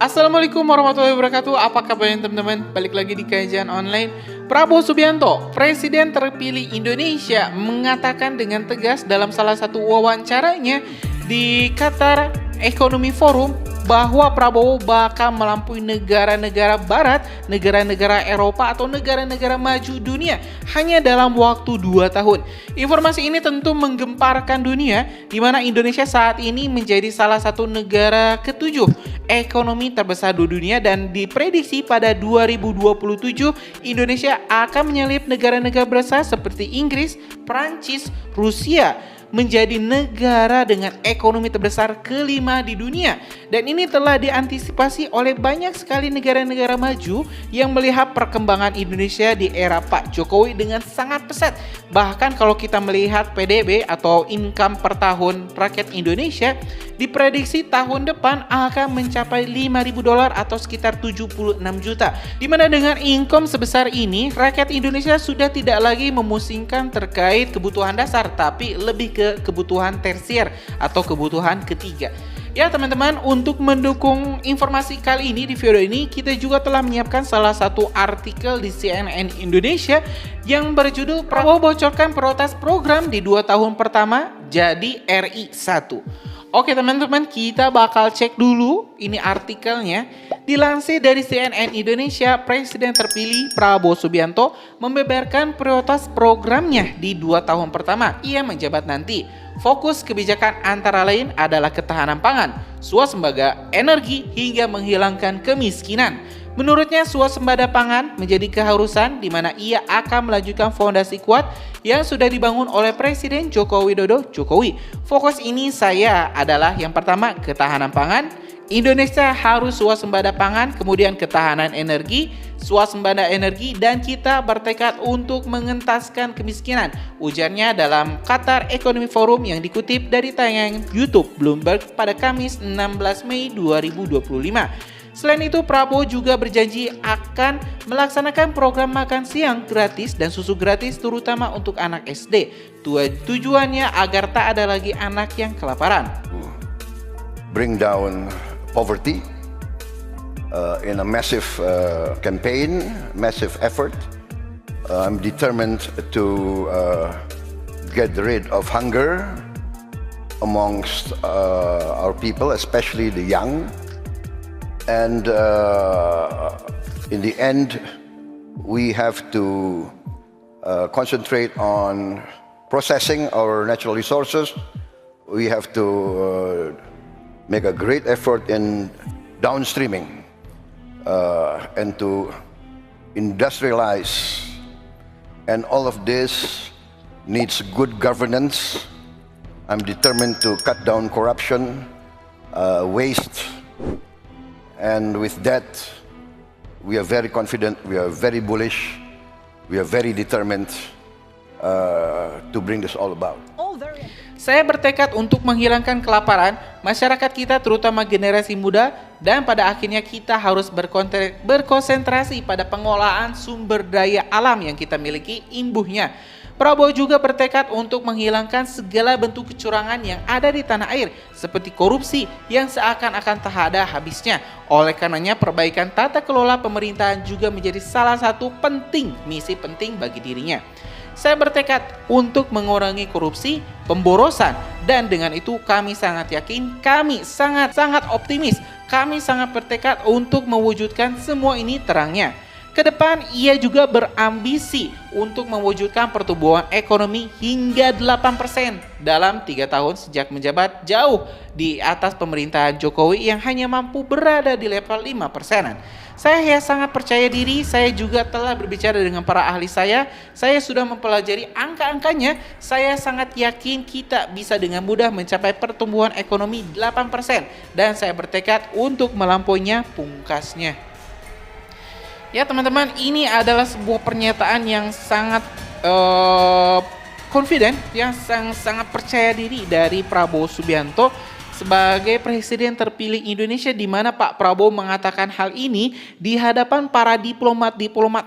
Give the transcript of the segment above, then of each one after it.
Assalamualaikum warahmatullahi wabarakatuh. Apa kabarnya teman-teman? Balik lagi di kajian online. Prabowo Subianto, Presiden terpilih Indonesia, mengatakan dengan tegas dalam salah satu wawancaranya di Qatar Economy Forum bahwa Prabowo bakal melampaui negara-negara barat, negara-negara Eropa atau negara-negara maju dunia hanya dalam waktu 2 tahun. Informasi ini tentu menggemparkan dunia, di mana Indonesia saat ini menjadi salah satu negara ketujuh ekonomi terbesar di dunia, dan diprediksi pada 2027 Indonesia akan menyalip negara-negara besar seperti Inggris, Prancis, Rusia menjadi negara dengan ekonomi terbesar kelima di dunia. Dan ini telah diantisipasi oleh banyak sekali negara-negara maju yang melihat perkembangan Indonesia di era Pak Jokowi dengan sangat pesat. Bahkan kalau kita melihat PDB atau income per tahun rakyat Indonesia, diprediksi tahun depan akan mencapai $5.000 atau sekitar 76 juta. Dimana dengan income sebesar ini, rakyat Indonesia sudah tidak lagi memusingkan terkait kebutuhan dasar, tapi lebih ke kebutuhan tersier atau kebutuhan ketiga. Ya teman-teman, untuk mendukung informasi kali ini di video ini, kita juga telah menyiapkan salah satu artikel di CNN Indonesia yang berjudul Prabowo bocorkan prioritas program di 2 tahun pertama jadi RI 1. Oke teman-teman, kita bakal cek dulu ini artikelnya. Dilansir dari CNN Indonesia, Presiden terpilih Prabowo Subianto membeberkan prioritas programnya di 2 tahun pertama ia menjabat nanti. Fokus kebijakan antara lain adalah ketahanan pangan, swasembada, energi, hingga menghilangkan kemiskinan. Menurutnya, swasembada pangan menjadi keharusan di mana ia akan melanjutkan fondasi kuat yang sudah dibangun oleh Presiden Joko Widodo Jokowi. Fokus ini saya adalah yang pertama ketahanan pangan. Indonesia harus swasembada pangan, kemudian ketahanan energi, swasembada energi, dan kita bertekad untuk mengentaskan kemiskinan. Ujarnya dalam Qatar Economy Forum yang dikutip dari tayangan YouTube Bloomberg pada Kamis 16 Mei 2025. Selain itu, Prabowo juga berjanji akan melaksanakan program makan siang gratis dan susu gratis terutama untuk anak SD. Tujuannya agar tak ada lagi anak yang kelaparan. Bring down poverty in a massive campaign, massive effort. I'm determined to get rid of hunger amongst our people, especially the young. And in the end, we have to concentrate on processing our natural resources. We have to make a great effort in downstreaming and to industrialize. And all of this needs good governance. I'm determined to cut down corruption, waste. And with that, we are very confident, we are very bullish, we are very determined to bring this all about. Saya bertekad untuk menghilangkan kelaparan masyarakat kita, terutama generasi muda, dan pada akhirnya kita harus berkonsentrasi pada pengolahan sumber daya alam yang kita miliki, imbuhnya. Prabowo juga bertekad untuk menghilangkan segala bentuk kecurangan yang ada di tanah air, seperti korupsi yang seakan-akan tak ada habisnya. Oleh karenanya, perbaikan tata kelola pemerintahan juga menjadi salah satu misi penting bagi dirinya. Saya bertekad untuk mengurangi korupsi, pemborosan, dan dengan itu kami sangat yakin, kami sangat optimis, kami sangat bertekad untuk mewujudkan semua ini terangnya. Kedepan ia juga berambisi untuk mewujudkan pertumbuhan ekonomi hingga 8% dalam 3 tahun sejak menjabat, jauh di atas pemerintahan Jokowi yang hanya mampu berada di level 5%-an. Saya sangat percaya diri, saya juga telah berbicara dengan para ahli saya sudah mempelajari angka-angkanya, saya sangat yakin kita bisa dengan mudah mencapai pertumbuhan ekonomi 8% dan saya bertekad untuk melampauinya pungkasnya. Ya teman-teman, ini adalah sebuah pernyataan yang sangat confident, yang sangat percaya diri dari Prabowo Subianto. sebagai presiden terpilih Indonesia, di mana Pak Prabowo mengatakan hal ini di hadapan para diplomat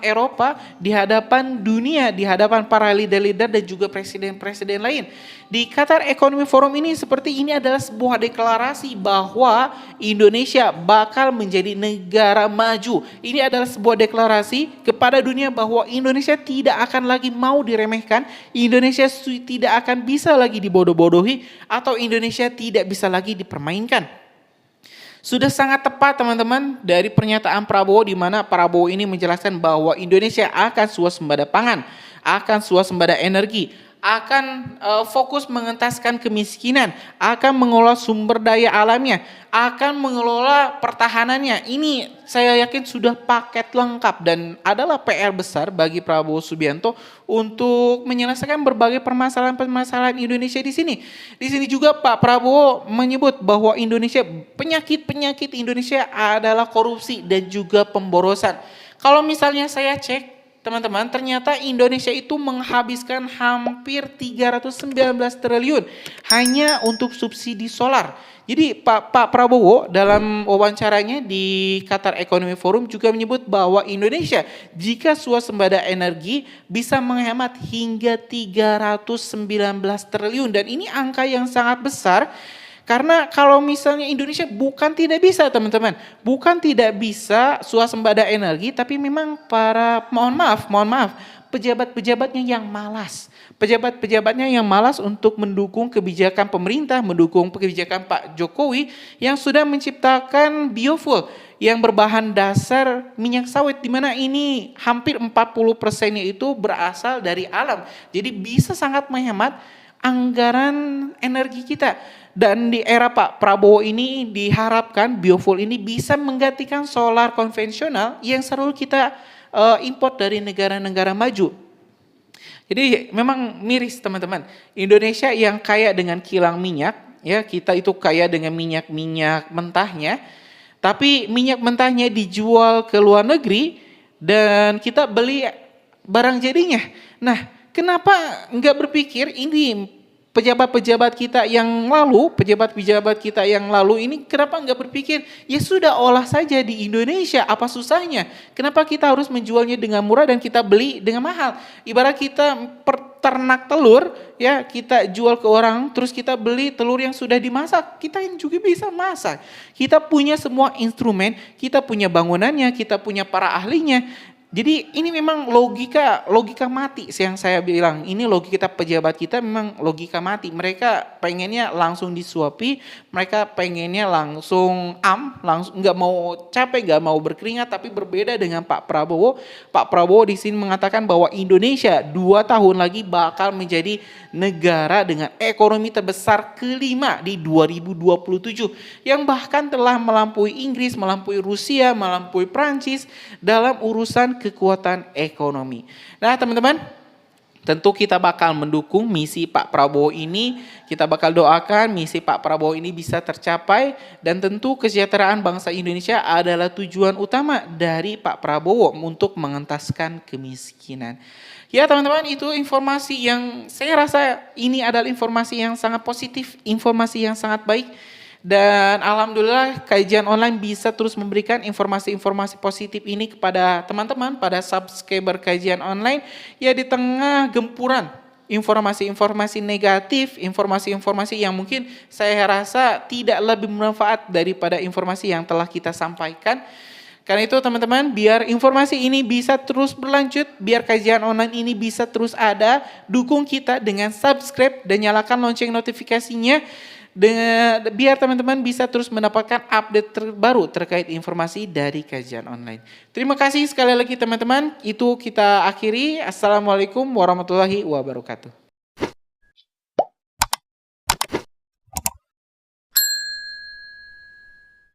Eropa, di hadapan dunia, di hadapan para leader-leader dan juga presiden-presiden lain. Di Qatar Economic Forum ini seperti ini adalah sebuah deklarasi bahwa Indonesia bakal menjadi negara maju. Ini adalah sebuah deklarasi kepada dunia bahwa Indonesia tidak akan lagi mau diremehkan, Indonesia tidak akan bisa lagi dibodoh-bodohi, atau Indonesia tidak bisa lagi dipermainkan. Sudah sangat tepat teman-teman dari pernyataan Prabowo, di mana Prabowo ini menjelaskan bahwa Indonesia akan swasembada pangan, akan swasembada energi, akan fokus mengentaskan kemiskinan, akan mengelola sumber daya alamnya, akan mengelola pertahanannya. Ini saya yakin sudah paket lengkap dan adalah PR besar bagi Prabowo Subianto untuk menyelesaikan berbagai permasalahan-permasalahan Indonesia di sini. Di sini juga Pak Prabowo menyebut bahwa penyakit Indonesia adalah korupsi dan juga pemborosan. Kalau misalnya saya cek, teman-teman, ternyata Indonesia itu menghabiskan hampir 319 triliun hanya untuk subsidi solar. Jadi Pak Prabowo dalam wawancaranya di Qatar Economic Forum juga menyebut bahwa Indonesia jika swasembada energi bisa menghemat hingga 319 triliun, dan ini angka yang sangat besar. Karena kalau misalnya Indonesia bukan tidak bisa teman-teman, bukan tidak bisa swasembada energi, tapi memang mohon maaf, pejabatnya yang malas untuk mendukung kebijakan pemerintah, mendukung kebijakan Pak Jokowi yang sudah menciptakan biofuel yang berbahan dasar minyak sawit, di mana ini hampir 40%-nya itu berasal dari alam. Jadi bisa sangat menghemat anggaran energi kita. Dan di era Pak Prabowo ini diharapkan biofuel ini bisa menggantikan solar konvensional yang selalu kita import dari negara-negara maju. Jadi memang miris teman-teman. Indonesia yang kaya dengan kilang minyak, ya kita itu kaya dengan minyak mentahnya, tapi minyak mentahnya dijual ke luar negeri dan kita beli barang jadinya. Nah, kenapa enggak berpikir ini pejabat-pejabat kita yang lalu ini kenapa enggak berpikir ya sudah olah saja di Indonesia, apa susahnya? Kenapa kita harus menjualnya dengan murah dan kita beli dengan mahal? Ibarat kita ternak telur, ya kita jual ke orang, terus kita beli telur yang sudah dimasak, kita yang juga bisa masak. Kita punya semua instrumen, kita punya bangunannya, kita punya para ahlinya. Jadi ini memang logika mati yang saya bilang. Ini logika pejabat kita memang logika mati. Mereka pengennya langsung disuapi, mereka pengennya langsung nggak mau capek, nggak mau berkeringat. Tapi berbeda dengan Pak Prabowo. Pak Prabowo di sini mengatakan bahwa Indonesia 2 tahun lagi bakal menjadi negara dengan ekonomi terbesar kelima di 2027, yang bahkan telah melampaui Inggris, melampaui Rusia, melampaui Prancis dalam urusan kekuatan ekonomi. Nah teman-teman, tentu kita bakal mendukung misi Pak Prabowo ini, kita bakal doakan misi Pak Prabowo ini bisa tercapai, dan tentu kesejahteraan bangsa Indonesia adalah tujuan utama dari Pak Prabowo untuk mengentaskan kemiskinan. Ya teman-teman, itu informasi yang saya rasa ini adalah informasi yang sangat positif, informasi yang sangat baik. Dan alhamdulillah kajian online bisa terus memberikan informasi-informasi positif ini kepada teman-teman, pada subscriber kajian online, ya di tengah gempuran informasi-informasi negatif, informasi-informasi yang mungkin saya rasa tidak lebih bermanfaat daripada informasi yang telah kita sampaikan. Karena itu teman-teman, biar informasi ini bisa terus berlanjut, biar kajian online ini bisa terus ada, dukung kita dengan subscribe dan nyalakan lonceng notifikasinya, biar teman-teman bisa terus mendapatkan update terbaru terkait informasi dari kajian online. Terima kasih sekali lagi teman-teman, itu kita akhiri. Assalamualaikum warahmatullahi wabarakatuh.